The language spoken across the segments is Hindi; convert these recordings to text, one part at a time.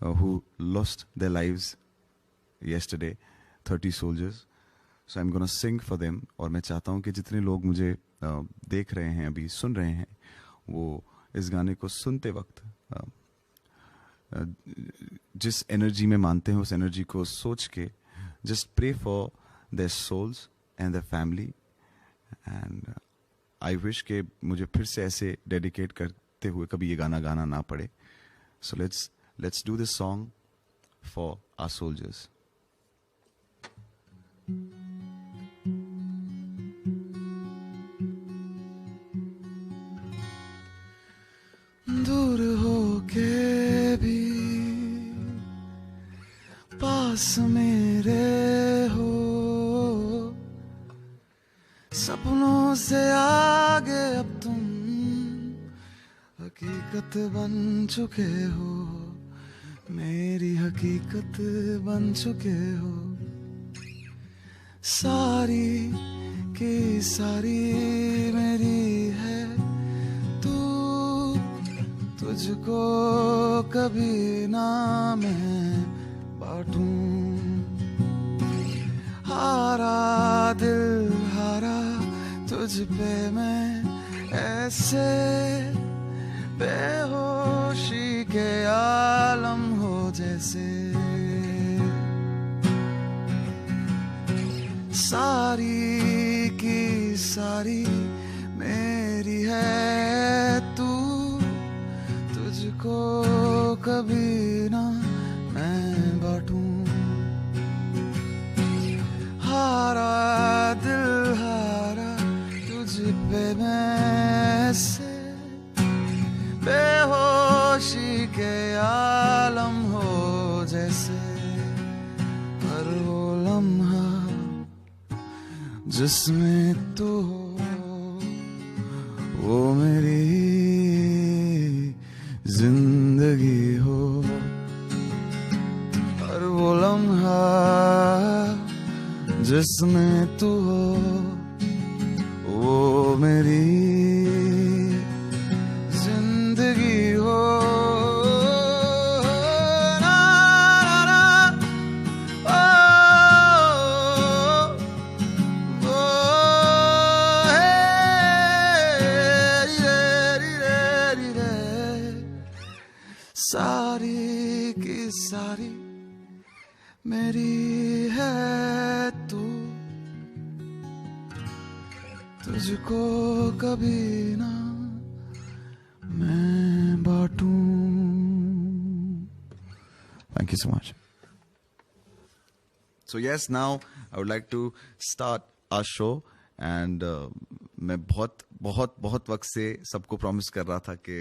who lost their lives yesterday, 30 soldiers. So I'm gonna sing for them. और मैं चाहता हूँ कि जितने लोग मुझे देख रहे हैं, अभी सुन रहे हैं, वो इस गाने को सुनते वक्त जिस एनर्जी में मानते हैं, उस एनर्जी को सोच के just pray for their souls and their family. And I wish कि मुझे फिर से ऐसे dedicate करते हुए कभी ये गाना गाना ना पड़े. So let's do this song for our soldiers. दूर होके भी पास मेरे हो, सपनों से आगे अब तुम हकीकत बन चुके हो, मेरी हकीकत बन चुके हो. सारी की सारी मेरी है तू, तुझको कभी ना मैं बांटूं. हारा दिल हारा तुझ पे मैं ऐसे, बेहोशी के आलम हो जैसे. सारी की सारी मेरी है तू, तुझको कभी ना मैं बांटूं. हारा दिल हारा तुझ पे मैं से, बेहोशी के आलम हो जैसे. हर वो लम्हा जिसमें तू हो, वो मेरी जिंदगी हो. हर वो लम्हा जिसमें तू हो, वो मेरी जिंदगी हो. ना, ना, ना, ओ, हे, रे, रे. सारी की सारी मेरी है तू, तुझको कभी ना मैं बांटूं. Thank you so much. So yes, now I would like to start our show. And मैं बहुत वक्त से सबको प्रॉमिस कर रहा था कि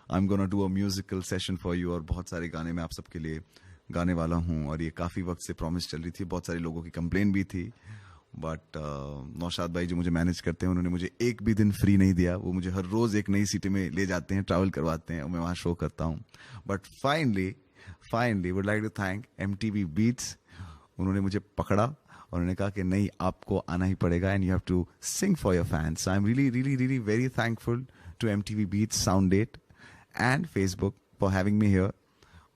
I'm gonna do a musical session for you, और बहुत सारे गाने मैं आप सबके लिए गाने वाला हूँ. और ये काफ़ी वक्त से प्रॉमिस चल रही थी. बहुत सारे लोगों की कंप्लेन भी थी, बट नौशाद भाई जो मुझे मैनेज करते हैं, उन्होंने मुझे एक भी दिन फ्री नहीं दिया. वो मुझे हर रोज़ एक नई सिटी में ले जाते हैं, ट्रैवल करवाते हैं, और मैं वहाँ शो करता हूँ. But finally would like to thank MTV beats. उन्होंने मुझे पकड़ा और उन्होंने कहा कि नहीं, आपको आना ही पड़ेगा, and you have to sing for your fans. I am really very thankful to MTV beats, Sound8 and Facebook for having me here.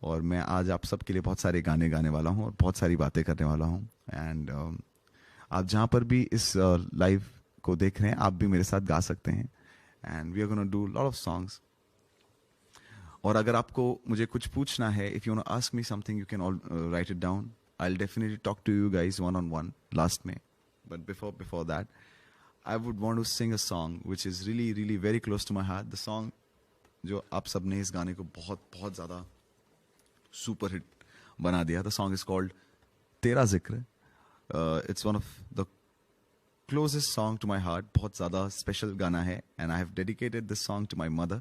और मैं आज आप सबके लिए बहुत सारे गाने गाने वाला हूँ और बहुत सारी बातें करने वाला हूँ. एंड आप जहाँ पर भी इस लाइव को देख रहे हैं, आप भी मेरे साथ गा सकते हैं. And we are gonna do lot of songs. और अगर आपको मुझे कुछ पूछना है, if you want to ask me something, you can all write it down. I will definitely talk to you guys one on one last में. But before that, I would want to sing a song which is really very close to my heart. The song जो आप सब ने इस गाने को बहुत ज़्यादा सुपर हिट बना दिया. द सॉन्ग इज कॉल्ड तेरा जिक्र. It's one of the closest song to my heart. बहुत ज़्यादा स्पेशल गाना है, and I have dedicated this song to my mother.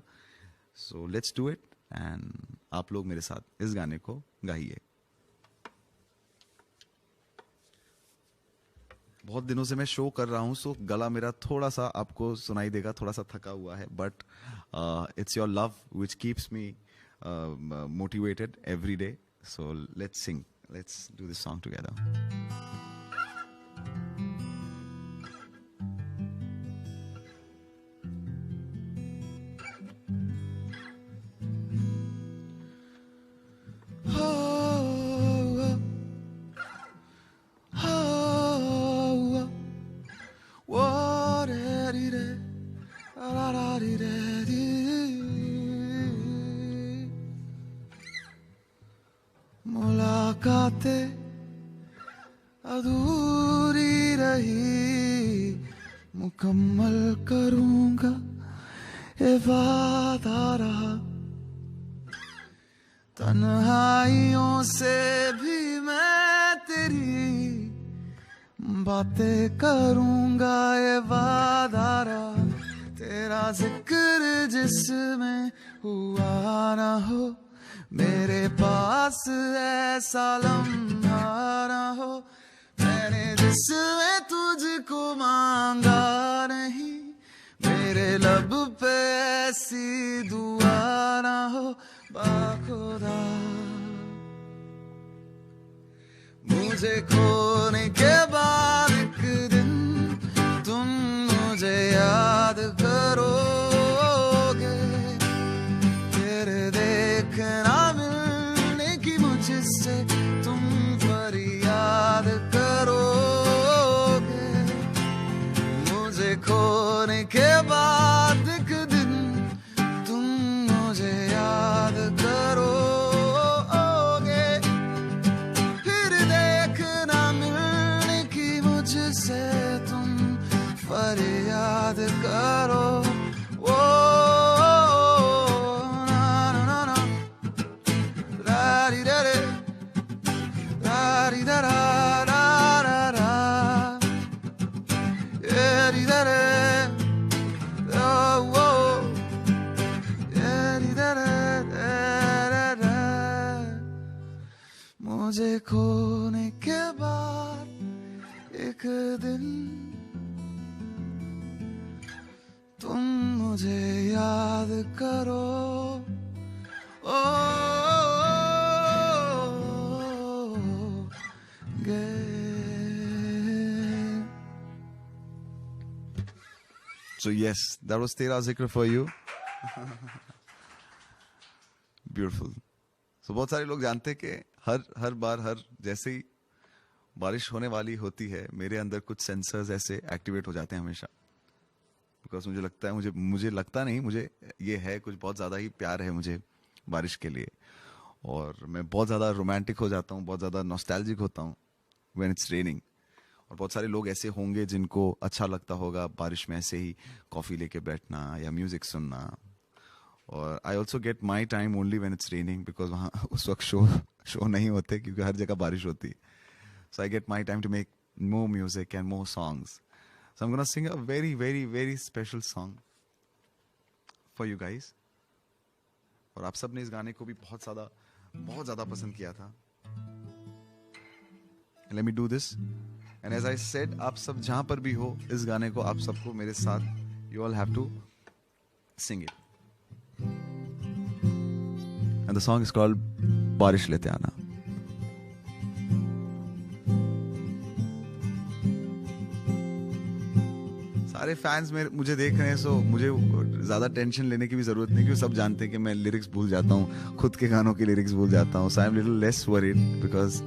So let's do it, and आप लोग मेरे साथ इस गाने को गाइए. बहुत दिनों से मैं शो कर रहा हूँ, सो गला मेरा थोड़ा सा आपको सुनाई देगा, थोड़ा सा थका हुआ है, but it's your love which keeps me motivated every day. So let's sing. Let's do this song together. मुलाकातें अधूरी रही, मुकम्मल करूंगा ये वादा रहा। तन्हाइयों से भी मैं तेरी बातें करूंगा ये वादा रहा। तेरा जिक्र जिसमें हुआ ना हो, मेरे पास ऐसा लम्हा ना हो। मैंने जिसमें तुझको मांगा नहीं, मेरे लब पे ऐसी दुआ ना हो। बाखुदा मुझे खोने के बाद एक दिन तुम मुझे याद करोगे। तेरे देखना मिलने की मुझसे तुम फरियाद करोगे। मुझे खोने के बाद एक दिन तुम मुझे याद करोगे। फिर देखना मिलने की मुझसे तुम फरियाद करो। ओ ना ना ना रारी रे रे रारी दा रा रा रा रा ये री दा रे ओ ओ ये री दा रे रे रे। मुझे खोने के बाद एक दिन तुम मुझे याद करो। ओ गे। So yes, that was Tera Zikr for you. Beautiful. So बहुत सारे लोग जानते हैं कि हर बार जैसे ही बारिश होने वाली होती है, मेरे अंदर कुछ सेंसर्स ऐसे एक्टिवेट हो जाते हैं हमेशा। बिकॉज मुझे लगता है मुझे लगता नहीं, मुझे ये है कुछ बहुत ज़्यादा ही प्यार है मुझे बारिश के लिए। और मैं बहुत ज़्यादा रोमांटिक हो जाता हूँ, बहुत ज़्यादा नॉस्टैल्जिक होता हूँ व्हेन इट्स रेनिंग। और बहुत सारे लोग ऐसे होंगे जिनको अच्छा लगता होगा बारिश में ऐसे ही कॉफ़ी लेके बैठना या म्यूज़िक सुनना। और I also get my time only when it's raining, because वहाँ उस वक्त शो नहीं होते क्योंकि हर जगह बारिश होती। So I get my time to make more music and more songs. So I'm gonna sing a very, very, very special song for you guys. और आप सब ने इस गाने को भी बहुत ज़्यादा पसंद किया था। Let me do this. And as I said, आप सब जहाँ पर भी हो, इस गाने को आप सबको मेरे साथ, you all have to sing it. And the song is called बारिश लेते आना। सारे फैंस मुझे देख रहे हैं, सो मुझे ज़्यादा टेंशन लेने की भी ज़रूरत नहीं, क्योंकि सब जानते हैं कि मैं लिरिक्स भूल जाता हूँ, खुद के गानों के लिरिक्स भूल जाता हूँ। So I am little less worried, because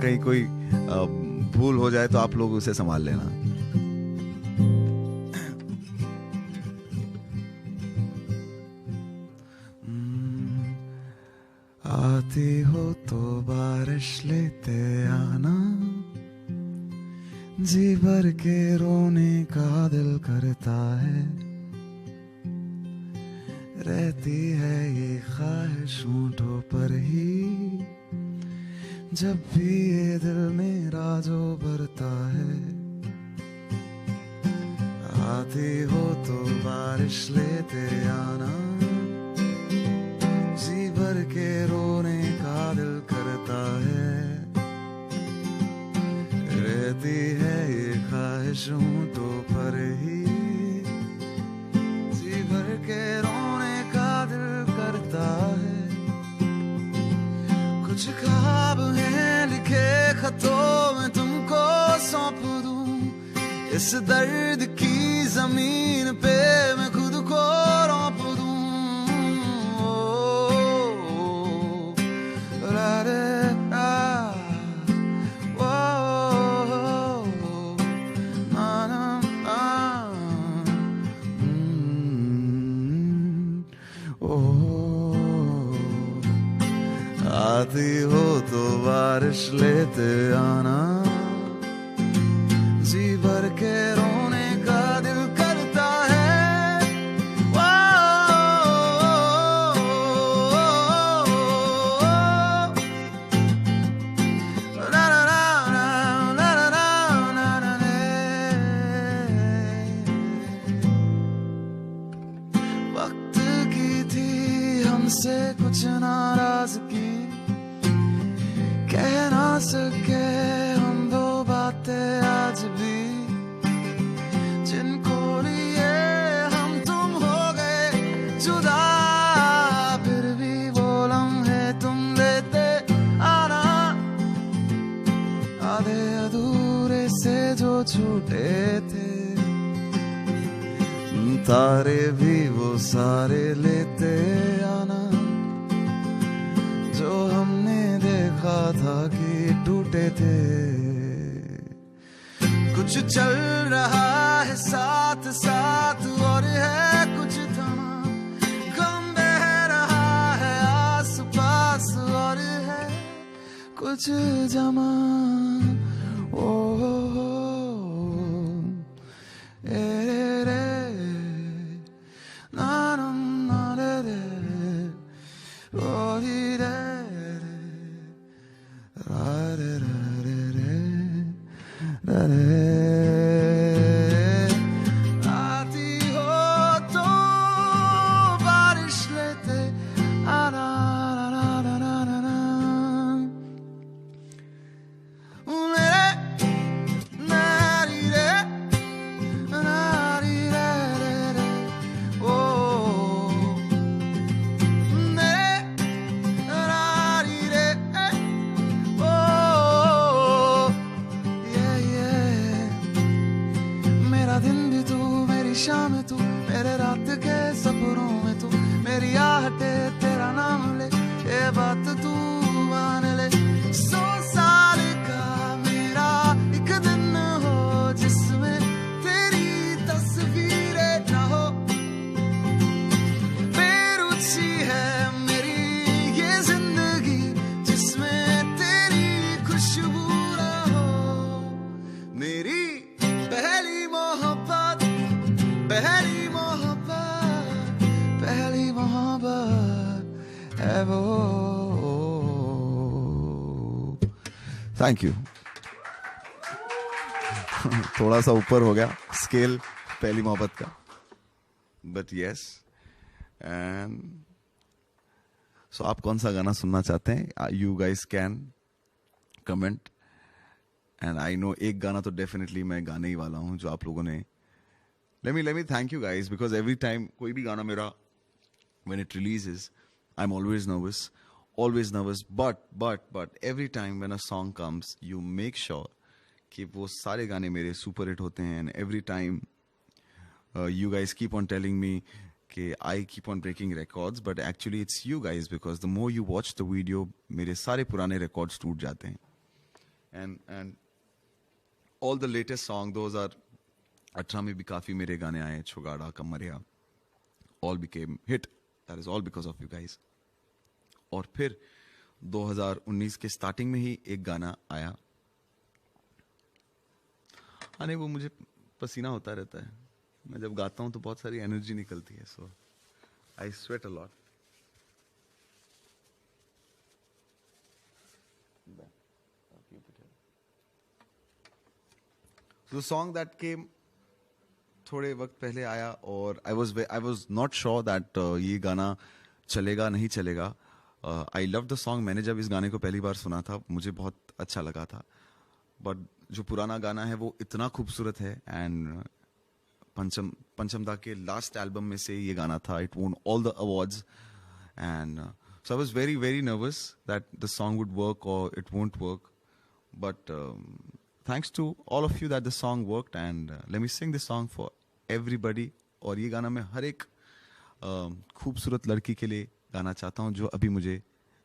कहीं कोई भूल हो जाए तो आप लोग उसे संभाल लेना। आती हो तो बारिश लेते आना, जी भर के रोने का दिल करता है। रहती है ये ख्वाहिश होठों पर ही, जब भी ये दिल मेरा जो भरता है। आती हो तो बारिश लेते आना, जी भर के रोने का दिल करता है। रहती है ये ख्वाहिश होठों पर ही, जी भर के रोने का दिल करता है। कुछ ख्वाब हैं लिखे खतों में तुमको सौंप दूं, इस दर्द की जमीन पे मैं खुद को रौंप दूं। आती हो तो बारिश लेते आना, जी भर के रोने का दिल करता है। वक्त की थी हमसे कुछ नाराजगी, कह ना सके हम दो बातें आज भी, जिनको लिए हम तुम हो गए जुदा, फिर भी वो लम्हे तुम लेते आना, आधे अधूरे से जो छूटे थे, तारे भी वो सारे लेते आना, जो हमने देखा था कि टूटे थे। कुछ चल रहा है साथ साथ और है कुछ थमा, गम बह रहा है आस पास और है कुछ जमा। ओ ए रे ना ना ना रे ओ रे आती हो तो बारिश लेते आना, मेरे नारी रे नारी रे रे ओ मेरे नारी रे ओ मेरा दिन भी तू, मेरी शाम तू, मेरे रात के सपनों में तू, मेरी आहटे तेरा नाम ले, ये बात तू मान ले। 100 साल का मेरा एक दिन हो जिसमें तेरी तस्वीरें न हो, बेरुचि है मेरी ये जिंदगी जिसमें तेरी खुशबू न हो। मेरी पहली मोहब्बत, पहली मोहब्बत, पहली मोहब्बत है वो। Thank you. थोड़ा सा ऊपर हो गया स्केल पहली मोहब्बत का, बट यस। एंड सो आप कौन सा गाना सुनना चाहते हैं? You guys can comment, and I know एक गाना तो डेफिनेटली मैं गाने ही वाला हूं जो आप लोगों ने। let me thank you guys, because every time कोई भी गाना मेरा when it releases I'm always nervous, but every time when a song comes you make sure कि वो सारे गाने मेरे सुपर हिट होते हैं, and every time you guys keep on telling me कि I keep on breaking records, but actually it's you guys, because the more you watch the video मेरे सारे पुराने records टूट जाते हैं, and all the latest song, those are 18 में भी काफी मेरे गाने आए, छुगाड़ा, कमरिया, all became hit. That is all because of you guys. और फिर 2019 के स्टार्टिंग में ही एक गाना आया, नहीं वो मुझे पसीना होता रहता है, मैं जब गाता हूं तो बहुत सारी एनर्जी निकलती है, so I sweat a lot. The song that came थोड़े वक्त पहले आया, और I was not sure that ये गाना चलेगा नहीं चलेगा. I loved the song. मैंने जब इस गाने को पहली बार सुना था मुझे बहुत अच्छा लगा था, बट जो पुराना गाना है वो इतना खूबसूरत है, एंड पंचमदा के लास्ट एल्बम में से ये गाना था. It won all the awards, and so I was very very nervous that the song would work or it won't work, but thanks to all of you that the song worked, and let me sing this song for everybody. और ये गाना मैं हर एक खूबसूरत लड़की के लिए गाना चाहता हूँ जो अभी मुझे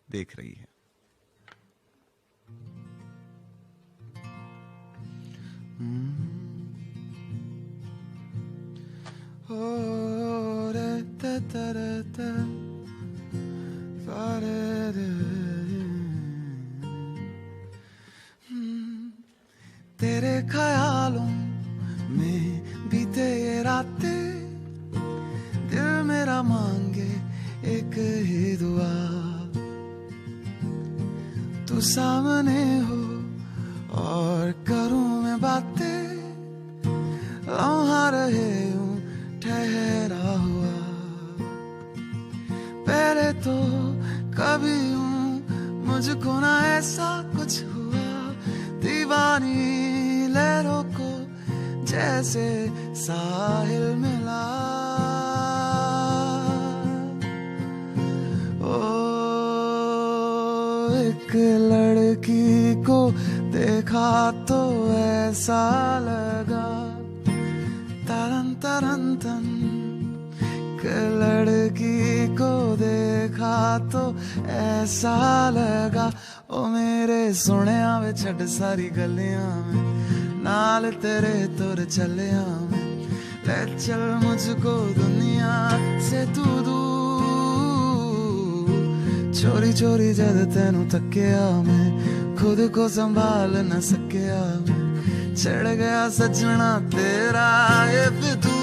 देख रही है. Oh, तेरे ख्यालों में बीते ये रातें, दिल मेरा मांगे एक ही दुआ, तू सामने हो और करूं मैं बातें, लम्हा रहे हूं ठहरा हुआ। पहले तो कभी हूं मुझको ना ऐसा कुछ हुआ, दीवानी लहरों को जैसे साहिल मिला। ओ एक लड़की को देखा तो ऐसा लगा, तरन तरन तन। एक लड़की को देखा तो ऐसा लगा, ओ मेरे सोहणिया वे छड़ सारी गलियां में, नाल तेरे तुर चलिया में, ले चल मुझको दुनिया से तू दूर। चोरी चोरी जद तेनू तकिया मैं, खुद को संभाल न सकिया मैं, चढ़ गया सजना तेरा ये फितूर।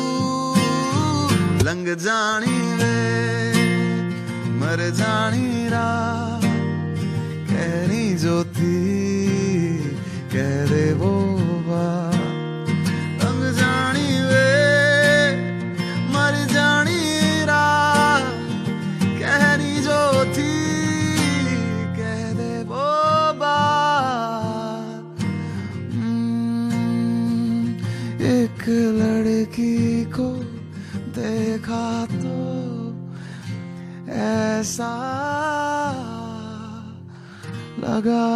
लंघ जानी वे मर जानी रात, कहनी जो थी कह दे वो बात। लंघ जानी वे मर जानी रात, कहनी जो थी कह दे वो बात। एक लड़की को देखा तो ऐसा लगा।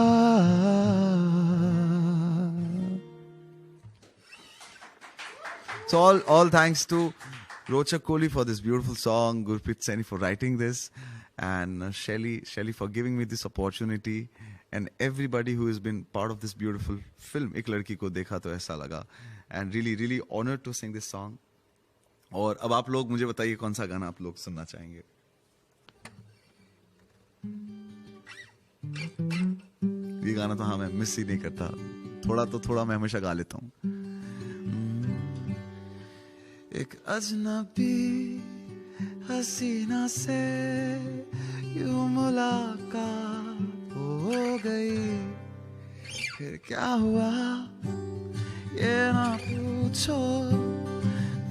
So all thanks to Rochak Kohli for this beautiful song, Gurpreet Saini for writing this, and Shelly for giving me this opportunity, and everybody who has been part of this beautiful film, Ek Ladki Ko Dekha To Aisa Laga, and really honored to sing this song. और अब आप लोग मुझे बताइए कौन सा गाना आप लोग सुनना चाहेंगे। ये गाना तो हाँ मैं मिस ही नहीं करता, थोड़ा मैं हमेशा गा लेता हूँ। एक अजनबी हसीना से यूं मुलाकात हो गई, फिर क्या हुआ ये ना पूछो,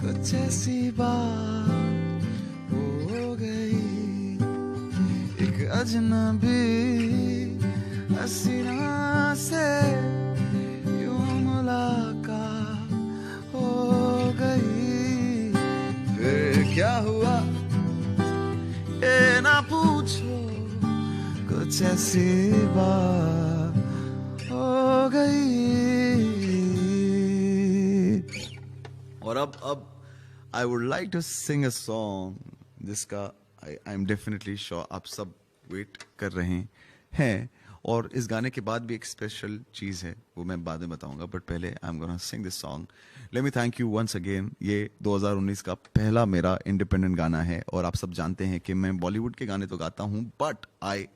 कुछ ऐसी बात हो गई। एक अजनबी हसीना से यूं मुलाकात हो गई, फिर क्या हुआ ये ना पूछो, कुछ ऐसी बात हो गई। और अब I would like to sing a song जिसका I'm definitely sure आप सब वेट कर रहे हैं, और इस गाने के बाद भी एक स्पेशल चीज़ है, वो मैं बाद में बताऊंगा, बट पहले I'm gonna sing this song. Let me thank you once again. ये 2019 का पहला मेरा इंडिपेंडेंट गाना है, और आप सब जानते हैं कि मैं बॉलीवुड के गाने तो गाता हूँ, but I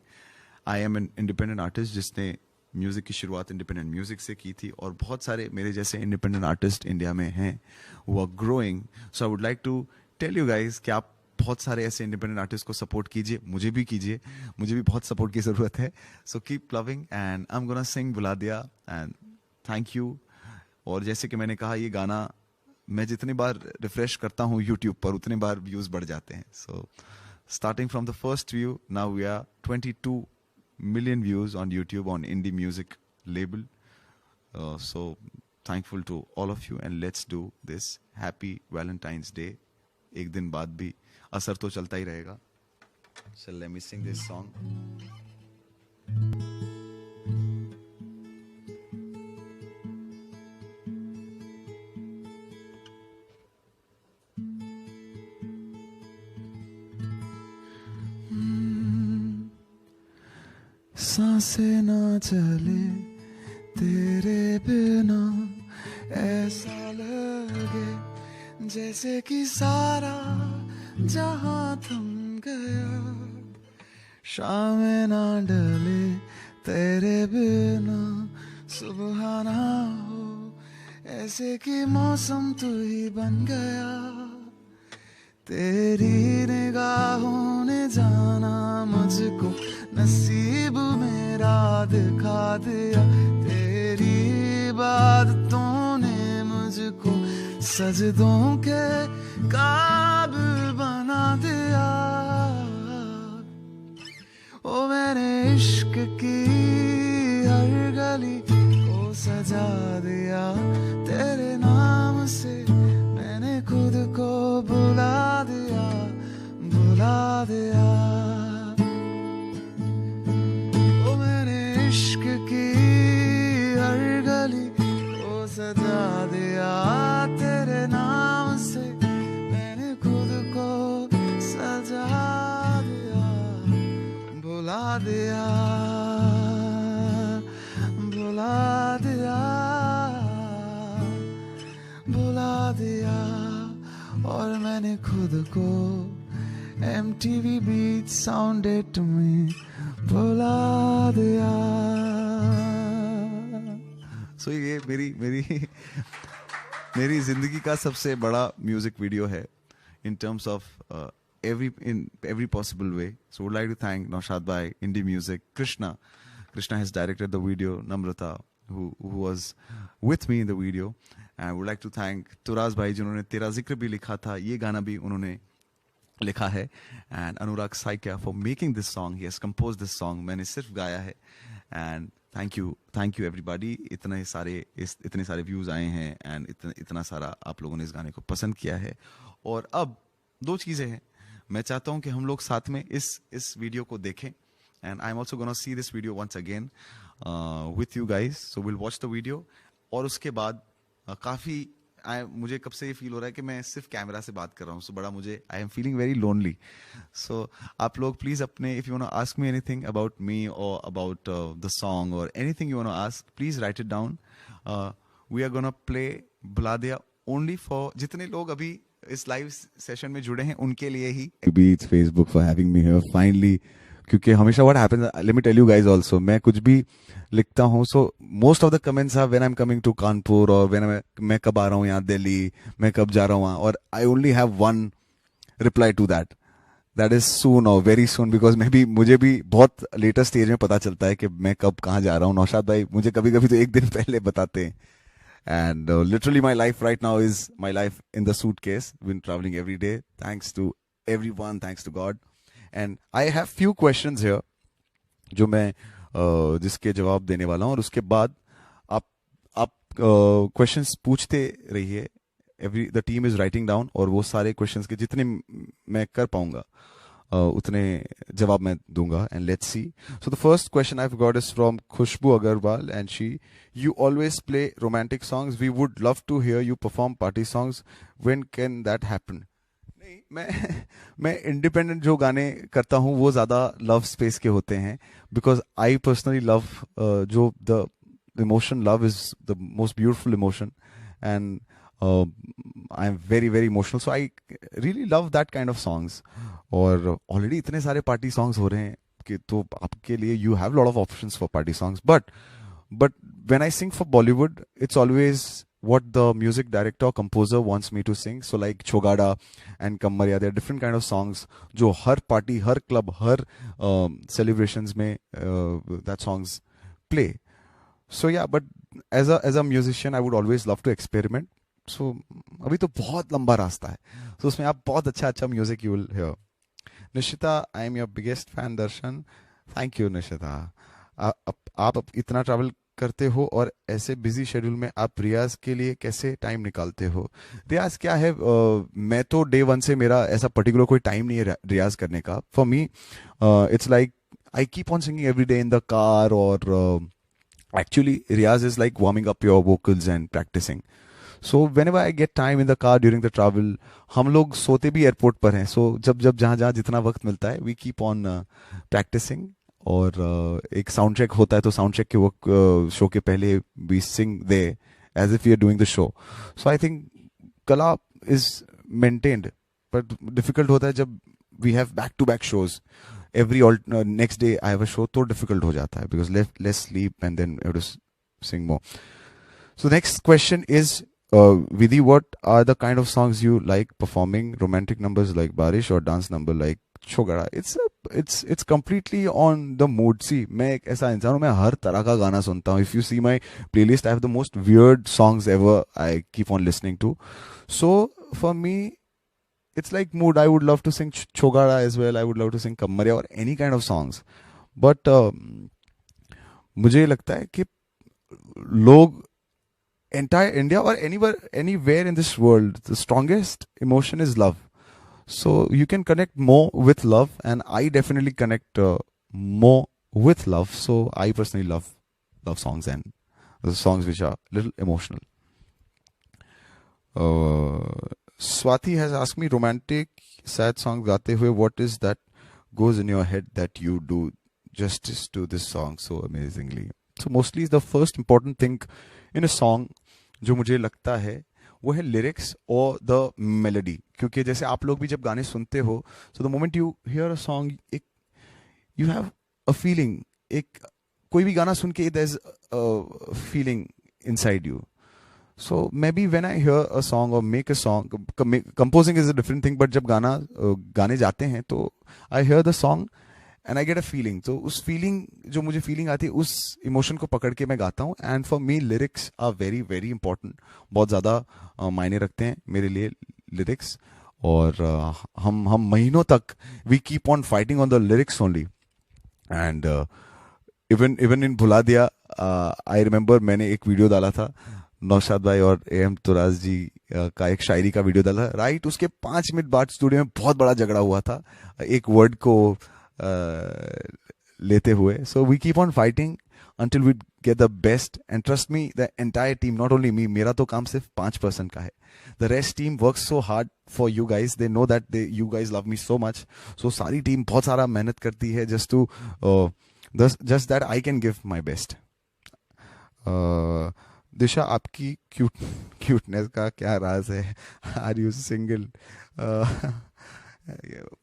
am an independent artist जिसने म्यूज़िक की शुरुआत इंडिपेंडेंट म्यूज़िक से की थी, और बहुत सारे मेरे जैसे इंडिपेंडेंट आर्टिस्ट इंडिया में हैं वो are growing. So I would like to tell you guys कि आप बहुत सारे ऐसे इंडिपेंडेंट आर्टिस्ट को सपोर्ट कीजिए, मुझे भी कीजिए, मुझे भी बहुत सपोर्ट की ज़रूरत है। So keep loving and I am gonna सिंग बुला दिया, एंड थैंक यू। और जैसे कि मैंने कहा, ये गाना मैं जितनी बार रिफ्रेश करता हूँ यूट्यूब पर उतनी बार व्यूज़ बढ़ जाते हैं। So starting from the first view, now we are 22 million views on YouTube on indie music label. So thankful to all of you, and let's do this. Happy Valentine's Day. एक दिन बाद भी असर तो चलता ही रहेगा. So let me sing this song. सांसें ना चले तेरे बिना, ऐसा लगे जैसे कि सारा जहां थम गया। शामें ना ढले तेरे बिना, सुबह ना हो ऐसे कि मौसम तू ही बन गया, तेरी निगाहों ने जाना मुझको, नसीब मेरा दिखा दिया, तेरी इबादतों ने मुझको सजदों के काबिल बना दिया। ओ मैंने इश्क की हर गली को सजा दिया, तेरे नाम से मैंने खुद को बुला दिया, बुला दिया। ओ मैंने इश्क की हर गली को सजा दिया, तेरे नाम से मैंने खुद को सजा दिया, बुला दिया, बुला दिया, बुला दिया। और मैंने खुद को MTV बीट साउंडेड में बुला दिया। सो ये मेरी मेरी जिंदगी का सबसे बड़ा म्यूजिक वीडियो है in terms of in every possible way. So would like to thank Naushad Bhai, Indie Music, Krishna has directed the video, Namrata who was with me in the video, and I would like to thank Turaz Bhai जिन्होंने तेरा जिक्र भी लिखा था, ये गाना भी उन्होंने लिखा है, and Anurag Saikia for making this song. He has composed this song, मैंने सिर्फ गाया है, and thank you everybody. इतने सारे views आए हैं and इतना सारा आप लोगों ने इस गाने को पसंद किया है। और अब दो चीजें हैं, मैं चाहता हूं कि हम लोग साथ में इस वीडियो को देखें, and I'm also gonna see this video once again with you guys. So we'll watch the video, और उसके बाद काफी मुझे कब से ये फील हो रहा है कि मैं सिर्फ कैमरा से बात कर रहा हूँ, सो बड़ा मुझे I am feeling very lonely. So आप लोग प्लीज अपने, if you want to ask me anything about me और अबाउट द सॉन्ग और anything you want to ask, please write it down. We are gonna play बुला दिया ओनली फॉर जितने लोग अभी इस लाइव सेशन में जुड़े हैं उनके लिए ही। Beats Facebook for having me here finally, क्योंकि हमेशा what happens, let me tell you guys also, मैं कुछ भी लिखता हूँ, so most of the comments are when I am coming to Kanpur, और व्हेन मैं कब आ रहा हूँ यहाँ दिल्ली, मैं कब जा रहा हूँ वहाँ, और I only have one reply to that is soon और वेरी सून, बिकॉज मुझे भी बहुत लेटर स्टेज में पता चलता है कि मैं कब कहाँ जा रहा हूँ। नौशाद भाई मुझे कभी कभी तो एक दिन पहले बताते हैं, and literally my life right now is my life in the suitcase, been traveling every day, thanks to everyone, thanks to God, and I have few questions here जो मैं जिसके जवाब देने वाला हूँ, और उसके बाद आप क्वेश्चंस पूछते रहिए। The team is writing down, और वो सारे क्वेश्चंस के जितने मैं कर पाऊंगा उतने जवाब मैं दूंगा, and let's see. So the first question I have got is from Khushboo Agarwal, and she, you always play romantic songs, we would love to hear you perform party songs, when can that happen? नहीं, मैं इंडिपेंडेंट जो गाने करता हूँ वो ज्यादा लव स्पेस के होते हैं, बिकॉज आई पर्सनली लव जो the emotion, love is the most beautiful emotion, and I am very very emotional, so I really love that kind of songs. और ऑलरेडी इतने सारे पार्टी सॉन्ग्स हो रहे हैं कि तो आपके लिए you have lot of options for party songs, but when I sing for Bollywood it's always what the music director or composer wants me to sing. So like Chogada and Kammarya, there are different kind of songs जो हर party, हर club, हर celebrations में that songs play. So yeah, but as a musician I would always love to experiment. So अभी तो बहुत लंबा रास्ता है, so उसमें आप बहुत अच्छा music you will hear. Nishita, I am your biggest fan, Darshan. Thank you Nishita. आप इतना travel करते हो और ऐसे बिजी शेड्यूल में आप रियाज के लिए कैसे टाइम निकालते हो? रियाज क्या है, मैं तो डे वन से मेरा ऐसा पर्टिकुलर कोई टाइम नहीं है रियाज करने का। For me it's like I keep on singing every day in the car, और एक्चुअली रियाज is like warming up your vocals and practising. So whenever I get time in the car during the travel, हम लोग सोते भी एयरपोर्ट पर हैं, सो जब जहाँ जितना वक्त मिलता है वी कीप ऑन प्रैक्टिसिंग। और एक साउंड चेक होता है, तो साउंड चेक के वक्त शो के पहले we sing they as if we are doing the show. So I think कला इज मेंटेन्ड, बट डिफिकल्ट होता है जब we have back to back shows every next day I have a show, तो डिफिकल्ट हो जाता है because less sleep and then sing more. So next question is, Vidhi, what are the kind of songs you like performing? Romantic numbers like Barish or dance number like Chogara? It's completely on the mood. See, मैं एक ऐसा इंसान हूँ, मैं हर तरह का गाना सुनता हूँ. If you see my playlist, I have the most weird songs ever I keep on listening to. So for me, it's like mood. I would love to sing Chogara as well. I would love to sing Kammarya or any kind of songs. But मुझे लगता है कि लोग entire India or anywhere in this world, the strongest emotion is love. So you can connect more with love, and I definitely connect more with love. So I personally love songs, and the songs which are little emotional. Swati has asked me, romantic sad song gaate hue, what is that goes in your head that you do justice to this song so amazingly? So mostly the first important thing in a song जो मुझे लगता है वो है लिरिक्स और द मेलोडी. क्योंकि जैसे आप लोग भी जब गाने सुनते हो, so the moment you hear a song, एक यू हैव अ फीलिंग. एक कोई भी गाना सुन के there is a feeling inside you. So maybe when I hear a song or make a song, composing is a different thing, but जब गाने जाते हैं तो I hear the song and I get a feeling. तो उस feeling, जो मुझे feeling आती है, उस emotion को पकड़ के मैं गाता हूँ. And for me lyrics are very very important. बहुत ज़्यादा मायने रखते हैं मेरे लिए lyrics. और हम महीनों तक we keep on fighting on the lyrics only. And even in भुला दिया, I remember मैंने एक वीडियो डाला था, नौशाद भाई और AM तुराज जी का एक शायरी का वीडियो डाला, राइट. उसके 5 मिनट बाद स्टूडियो में बहुत बड़ा झगड़ा हुआ था एक वर्ड को लेते हुए. So we keep on fighting until we get the best. And trust me, the entire team, not only me, मेरा तो काम सिर्फ 5% का है. The rest team works so hard for you guys. They know that you guys love me so much. So सारी टीम बहुत सारा मेहनत करती है just that I can give my best. दिशा, आपकी क्यूटनेस का क्या राज है? Are you single?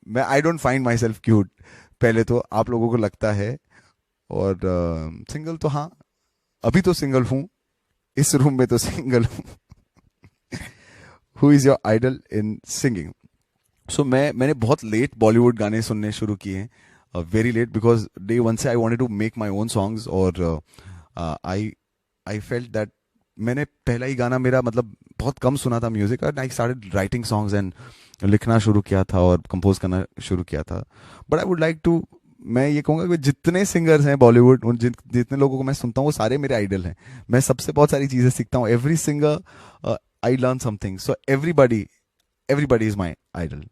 मैं I don't find myself cute. पहले तो आप लोगों को लगता है. और सिंगल तो हाँ, अभी तो सिंगल हूँ, इस रूम में तो सिंगल हूँ. Who is your idol in singing? So मैंने बहुत लेट बॉलीवुड गाने सुनने शुरू किए हैं. Very late, because day one से I wanted to make my own songs. और आई फेल्ट दैट मैंने पहला ही गाना मेरा मतलब बहुत कम सुना था म्यूजिक, और I started writing songs and लिखना शुरू किया था और कंपोज करना शुरू किया था. But I would like to, मैं ये कहूँगा कि जितने सिंगर्स हैं बॉलीवुड, उन जितने लोगों को मैं सुनता हूँ वो सारे मेरे आइडल हैं. मैं सबसे बहुत सारी चीज़ें सीखता हूँ. Every singer I learn something. So everybody is my idol.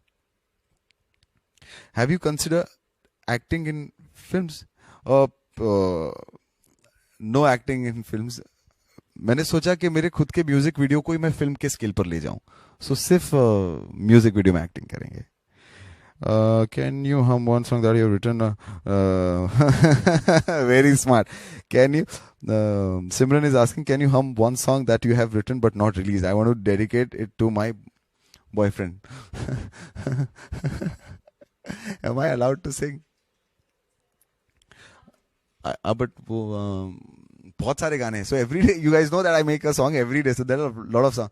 Have you consider acting in films? No acting in films. मैंने सोचा कि मेरे खुद के म्यूजिक वीडियो को ही मैं फिल्म के स्केल पर ले जाऊं. सो सिर्फ म्यूजिक वीडियो में एक्टिंग करेंगे. Can you hum one song that you have written? Very smart. Can you, Simran is asking, can you hum one song that you have written but not release? I want to dedicate it to my boyfriend. Am I allowed to sing? But वो बहुत सारे गाने हैं. So every day, you guys know that I make a song every day, so there are lot of song.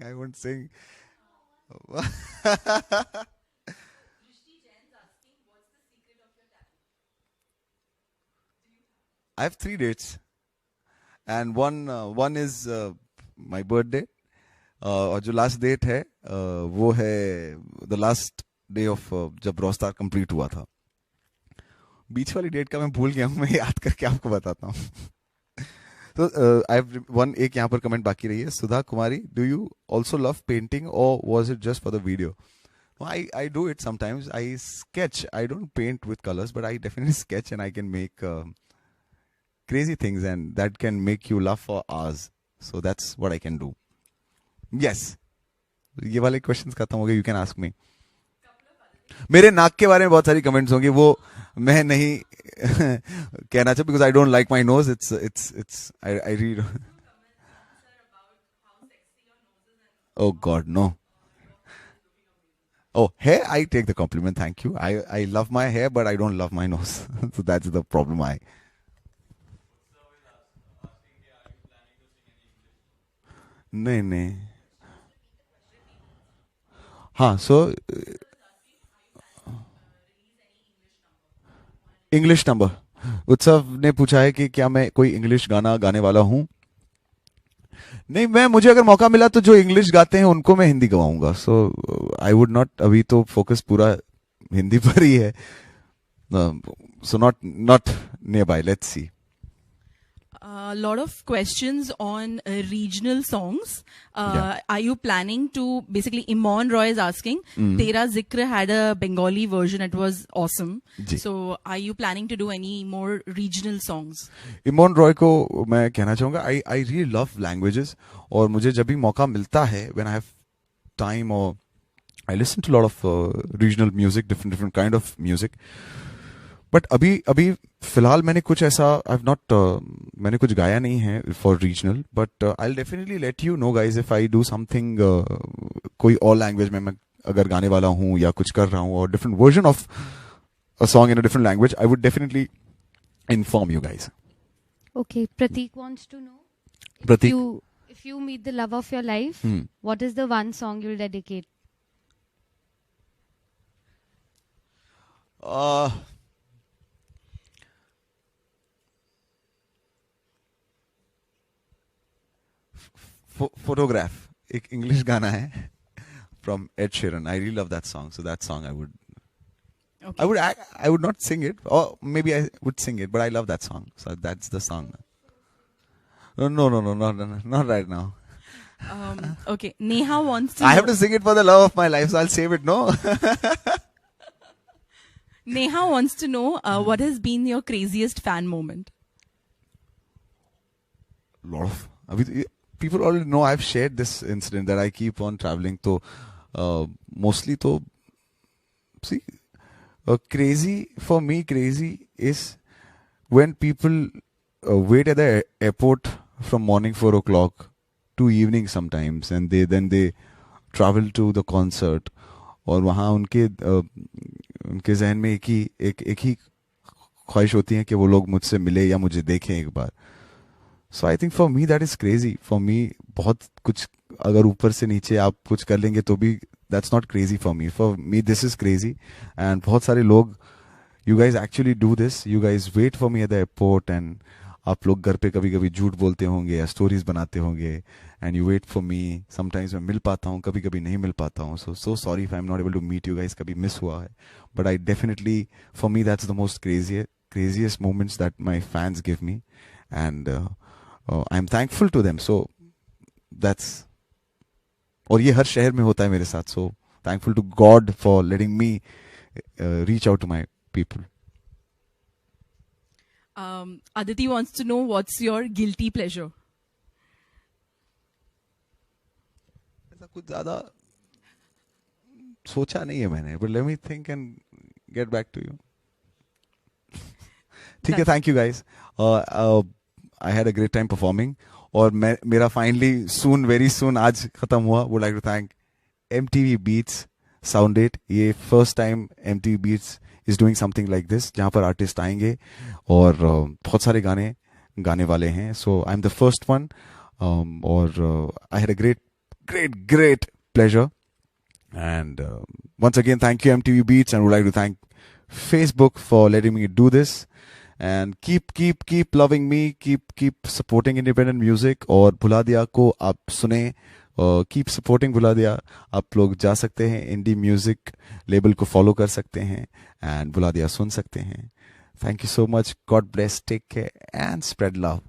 I won't sing. I have 3 dates, and one is my birthday. और जो लास्ट डेट है वो है द लास्ट डे ऑफ जब रॉस्टार कंप्लीट हुआ था. बीच वाली डेट का मैं भूल गया हूँ, मैं याद करके आपको बताता हूँ. तो आई हैव वन, एक यहाँ पर कमेंट बाकी रही है. Sudha Kumari, do you also love painting और was it just for the video? I do it sometimes. I sketch. I don't paint with colors, but I definitely sketch, and I can make crazy things, and that can make you laugh for hours. So that's what I can do. Yes. ये वाले questions खत्म हो गए. You can ask me. मेरे नाक के बारे में बहुत सारी कमेंट्स होंगी, वो मैं नहीं कहना चाहता, because I don't like my nose. It's I read. Oh God, no. Oh, hair, I take the compliment. Thank you. I love my hair, but I don't love my nose. So that's the problem. नहीं नहीं. हाँ, so इंग्लिश नंबर. उत्सव ने पूछा है कि क्या मैं कोई इंग्लिश गाना गाने वाला हूँ. नहीं, मैं मुझे अगर मौका मिला तो जो इंग्लिश गाते हैं उनको मैं हिंदी गवाऊंगा. सो आई वुड नॉट, अभी तो फोकस पूरा हिंदी पर ही है. So not near by. Let's see. A lot of questions on regional songs. Are you planning to, basically Imon Roy is asking, Tera Zikr had a Bengali version, it was awesome. जी. So are you planning to do any more regional songs? Imon Roy को मैं कहना चाहूंगा, आई रियली लव लैंग्वेजेस, और मुझे जब भी मौका मिलता है, व्हेन आई हैव टाइम, और I listen to lot of regional music, different kind of music. But अभी फिलहाल मैंने कुछ ऐसा मैंने कुछ गाया नहीं है for regional. But I will definitely let you know guys if I do something कोई और लैंग्वेज में मैं अगर गाने वाला हूँ या कुछ कर रहा हूँ, और different version of a song in a different language, I would definitely inform you guys. Okay, Pratik wants to know, Pratik, if you meet the love of your life, what is the one song you'll dedicate? photograph, एक इंग्लिश गाना है from Ed Sheeran. I really love that song. So that song I would Okay. I would not sing it, or maybe I would sing it, but I love that song. So that's the song. No, not right now. Okay. Neha wants to I know, have to sing it for the love of my life, so I'll save it. No. Neha wants to know what has been your craziest fan moment? Lot of. अभी people already know I've shared this incident that I keep on traveling. तो mostly तो see, crazy for me, crazy is when people wait at the airport from morning 4 o'clock to evening sometimes, and then they travel to the concert, और वहाँ उनके जहन में एक ही ख्वाहिश होती है कि वो लोग मुझसे मिले या मुझे देखें एक बार. So I think for me that is crazy. For me बहुत कुछ अगर ऊपर से नीचे आप कुछ कर लेंगे तो भी that's not crazy for me. For me this is crazy. And बहुत सारे लोग, you guys actually do this. You guys wait for me at the airport, and आप लोग घर पे कभी कभी झूठ बोलते होंगे या स्टोरीज बनाते होंगे, and you wait for me. Sometimes मैं मिल पाता हूँ, कभी कभी नहीं मिल पाता हूँ. So sorry if I am not able to meet you guys. कभी मिस हुआ है, but I definitely, for me that's the most craziest moments that my fans give me, and I am thankful to them. So that's, और ये हर शहर में होता है मेरे साथ. So thankful to God for letting me reach out to my people. Aditi wants to know what's your guilty pleasure? ऐसा कुछ ज्यादा सोचा नहीं है मैंने, but let me think and get back to you. ठीक है, thank you guys. I had a great time performing, और मेरा finally soon, very soon आज खत्म हुआ. Would like to thank MTV Beats, Sound 8. ये first time MTV Beats is doing something like this, जहाँ पर आर्टिस्ट आएंगे और बहुत सारे गाने गाने वाले हैं. So I'm the first one, और I had a great pleasure. And once again, thank you MTV Beats, and would like to thank Facebook for letting me do this. And keep loving me, keep supporting independent music. और भुला दिया को आप सुने, कीप सपोर्टिंग भुला दिया. आप लोग जा सकते हैं, इंडी म्यूजिक लेबल को फॉलो कर सकते हैं, एंड भुला दिया सुन सकते हैं. Thank you so much. God bless, take care and spread love.